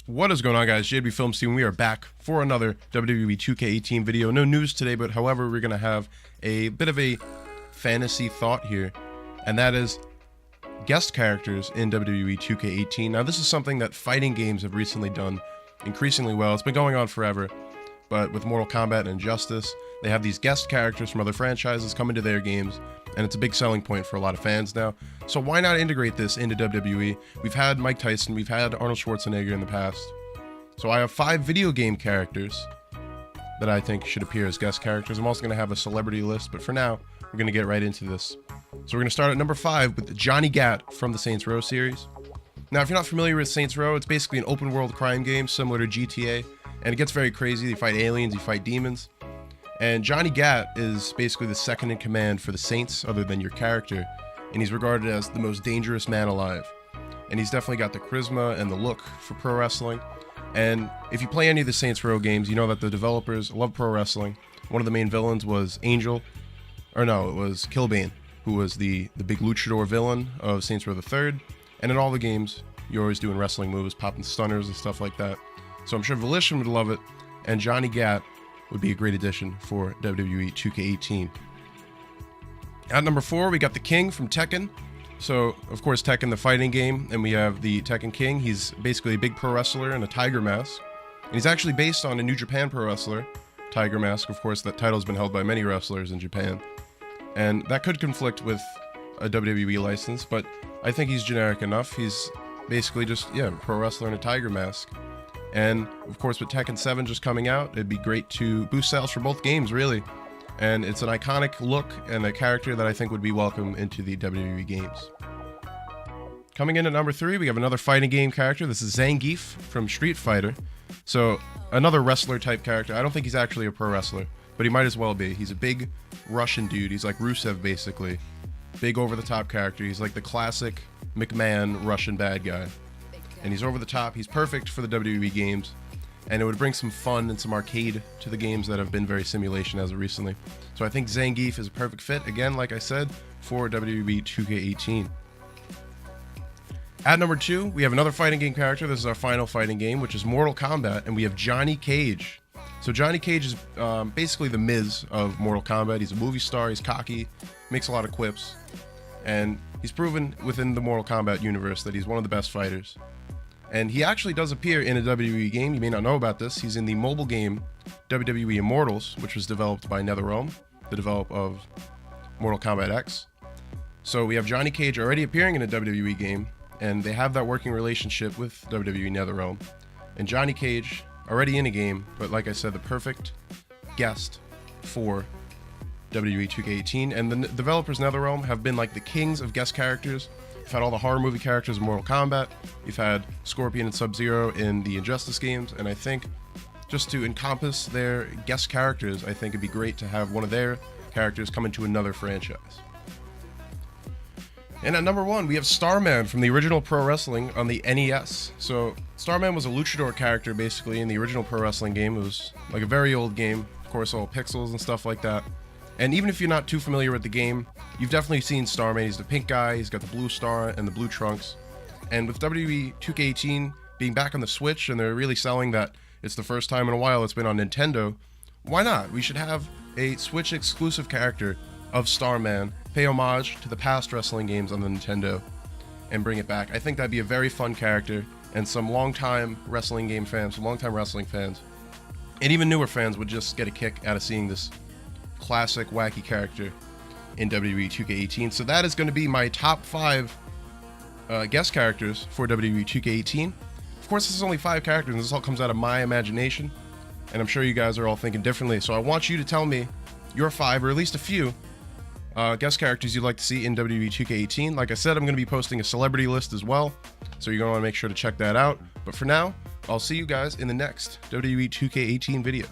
What is going on, guys? JWFILMS team, we are back for another WWE 2K18 video. No news today, but however, we're going to have a bit of a fantasy thought here, and that is guest characters in WWE 2K18. Now, this is something that fighting games have recently done increasingly well. It's been going on forever, but with Mortal Kombat and Injustice, they have these guest characters from other franchises come into their games, and it's a big selling point for a lot of fans now. So why not integrate this into WWE? We've had Mike Tyson, we've had Arnold Schwarzenegger in the past. So I have 5 video game characters that I think should appear as guest characters. I'm also going to have a celebrity list, but for now, we're going to get right into this. So we're going to start at number 5 with Johnny Gat from the Saints Row series. Now, if you're not familiar with Saints Row, it's basically an open world crime game similar to GTA, and it gets very crazy. You fight aliens, you fight demons. And Johnny Gat is basically the second in command for the Saints, other than your character, and he's regarded as the most dangerous man alive. And he's definitely got the charisma and the look for pro wrestling. And if you play any of the Saints Row games, you know that the developers love pro wrestling. One of the main villains was it was Killbane, who was the big luchador villain of Saints Row the Third. And in all the games, you're always doing wrestling moves, popping stunners and stuff like that. So I'm sure Volition would love it, and Johnny Gat would be a great addition for WWE 2K18. At number 4, we got the King from Tekken. So, of course, Tekken, the fighting game, and we have the Tekken King. He's basically a big pro wrestler in a tiger mask. And he's actually based on a New Japan pro wrestler, Tiger Mask. Of course, that title's been held by many wrestlers in Japan. And that could conflict with a WWE license, but I think he's generic enough. He's basically just, a pro wrestler in a tiger mask. And of course, with Tekken 7 just coming out, it'd be great to boost sales for both games, really. And it's an iconic look and a character that I think would be welcome into the WWE games. Coming in at number 3, we have another fighting game character. This is Zangief from Street Fighter. So, another wrestler type character. I don't think he's actually a pro wrestler, but he might as well be. He's a big Russian dude. He's like Rusev, basically. Big over-the-top character. He's like the classic McMahon Russian bad guy. And he's over the top. He's perfect for the WWE games, and it would bring some fun and some arcade to the games that have been very simulation as of recently. So I think Zangief is a perfect fit, again, like I said, for WWE 2K18. At number 2, we have another fighting game character. This is our final fighting game, which is Mortal Kombat, and we have Johnny Cage. So Johnny Cage is basically the Miz of Mortal Kombat. He's a movie star, he's cocky, makes a lot of quips, and he's proven within the Mortal Kombat universe that he's one of the best fighters. And he actually does appear in a WWE game. You may not know about this. He's in the mobile game WWE Immortals, which was developed by NetherRealm, the developer of Mortal Kombat X. So we have Johnny Cage already appearing in a WWE game, and they have that working relationship with WWE NetherRealm. And Johnny Cage already in a game, but like I said, the perfect guest for WWE 2K18. And the developers NetherRealm have been like the kings of guest characters. You've had all the horror movie characters in Mortal Kombat. You've had Scorpion and Sub-Zero in the Injustice games. And I think just to encompass their guest characters, I think it'd be great to have one of their characters come into another franchise. And at number 1, we have Starman from the original Pro Wrestling on the NES. So Starman was a luchador character basically in the original Pro Wrestling game. It was like a very old game, of course, all pixels and stuff like that. And even if you're not too familiar with the game, you've definitely seen Starman. He's the pink guy, he's got the blue star and the blue trunks. And with WWE 2K18 being back on the Switch, and they're really selling that it's the first time in a while it's been on Nintendo, why not? We should have a Switch exclusive character of Starman, pay homage to the past wrestling games on the Nintendo, and bring it back. I think that'd be a very fun character, and some longtime wrestling game fans, some longtime wrestling fans, and even newer fans would just get a kick out of seeing this classic wacky character in WWE 2K18. So that is going to be my top 5 guest characters for WWE 2K18. Of course, this is only 5 characters, and this all comes out of my imagination, and I'm sure you guys are all thinking differently. So I want you to tell me your 5, or at least a few, guest characters you'd like to see in WWE 2K18. Like I said, I'm going to be posting a celebrity list as well, so you're going to want to make sure to check that out. But for now, I'll see you guys in the next WWE 2K18 video.